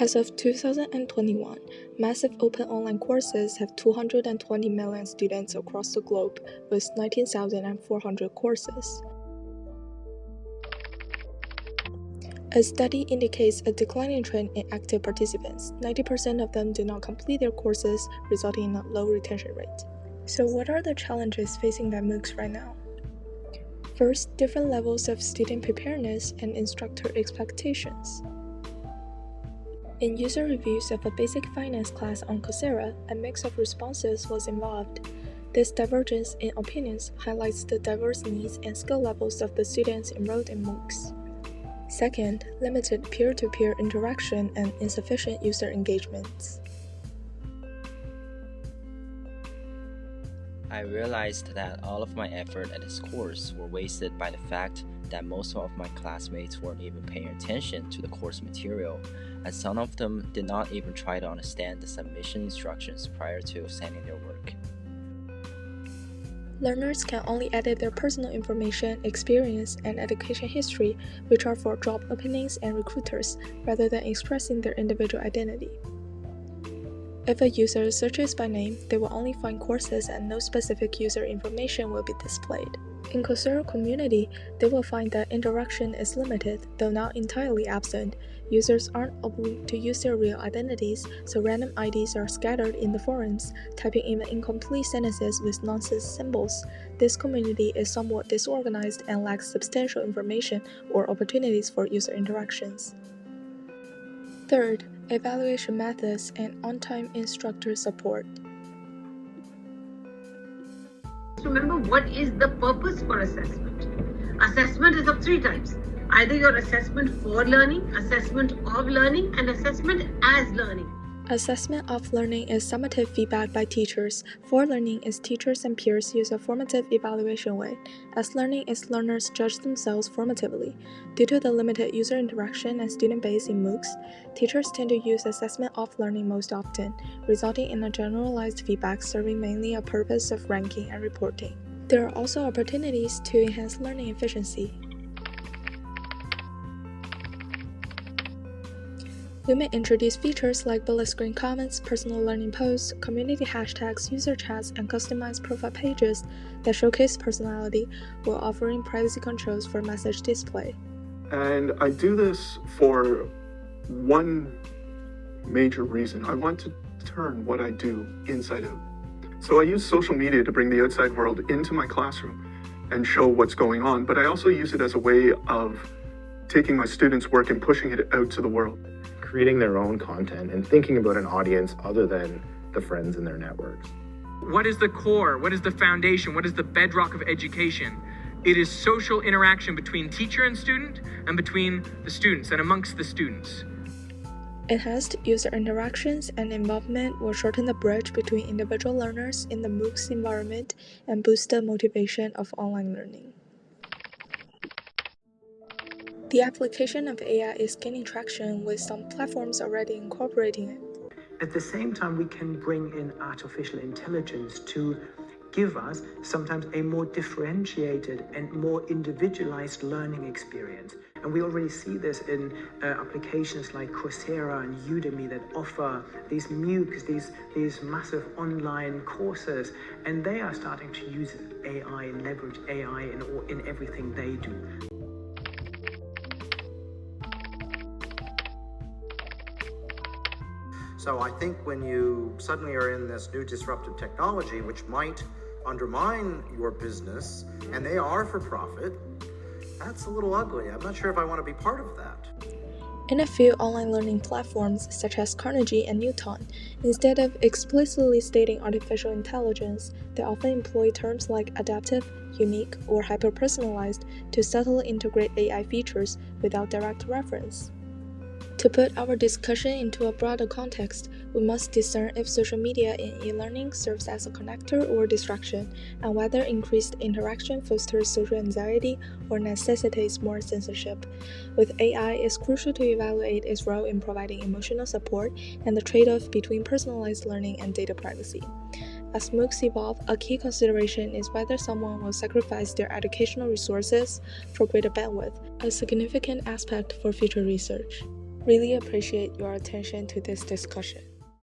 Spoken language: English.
As of 2021, massive open online courses have 220 million students across the globe, with 19,400 courses. A study indicates a declining trend in active participants. 90% of them do not complete their courses, resulting in a low retention rate. So what are the challenges facing the MOOCs right now? First, different levels of student preparedness and instructor expectations. In user reviews of a basic finance class on Coursera, a mix of responses was involved. This divergence in opinions highlights the diverse needs and skill levels of the students enrolled in MOOCs. Second, limited peer-to-peer interaction and insufficient user engagements. I realized that all of my effort at this course were wasted by the fact that most of my classmates weren't even paying attention to the course material, and some of them did not even try to understand the submission instructions prior to sending their work. Learners can only edit their personal information, experience, and education history, which are for job openings and recruiters, rather than expressing their individual identity. If a user searches by name, they will only find courses and no specific user information will be displayed. In Coursera community, they will find that interaction is limited, though not entirely absent. Users aren't able to use their real identities, so random IDs are scattered in the forums, typing even incomplete sentences with nonsense symbols. This community is somewhat disorganized and lacks substantial information or opportunities for user interactions. Third, evaluation methods and on-time instructor support. Remember, what is the purpose for assessment? Assessment is of three types. Either your assessment for learning, assessment of learning, and assessment as learning. Assessment of learning is summative feedback by teachers. For learning is teachers and peers use a formative evaluation way. As learning is learners judge themselves formatively. Due to the limited user interaction and student base in MOOCs, teachers tend to use assessment of learning most often, resulting in a generalized feedback serving mainly a purpose of ranking and reporting. There are also opportunities to enhance learning efficiency. We may introduce features like bullet screen comments, personal learning posts, community hashtags, user chats, and customized profile pages that showcase personality while offering privacy controls for message display. And I do this for one major reason. I want to turn what I do inside out. So I use social media to bring the outside world into my classroom and show what's going on, but I also use it as a way of taking my students' work and pushing it out to the world. Creating their own content and thinking about an audience other than the friends in their networks. What is the core? What is the foundation? What is the bedrock of education? It is social interaction between teacher and student, and between the students and amongst the students. Enhanced user interactions and involvement will shorten the bridge between individual learners in the MOOCs environment and boost the motivation of online learning. The application of AI is gaining traction with some platforms already incorporating it. At the same time, we can bring in artificial intelligence to give us sometimes a more differentiated and more individualized learning experience. And we already see this in applications like Coursera and Udemy that offer these MOOCs, these massive online courses, and they are starting to use AI and leverage AI in everything they do. So I think when you suddenly are in this new disruptive technology, which might undermine your business, and they are for profit, that's a little ugly. I'm not sure if I want to be part of that. In a few online learning platforms, such as Carnegie and Newton, instead of explicitly stating artificial intelligence, they often employ terms like adaptive, unique, or hyper-personalized to subtly integrate AI features without direct reference. To put our discussion into a broader context, we must discern if social media in e-learning serves as a connector or distraction, and whether increased interaction fosters social anxiety or necessitates more censorship. With AI, it's crucial to evaluate its role in providing emotional support and the trade-off between personalized learning and data privacy. As MOOCs evolve, a key consideration is whether someone will sacrifice their educational resources for greater bandwidth, a significant aspect for future research. Really appreciate your attention to this discussion.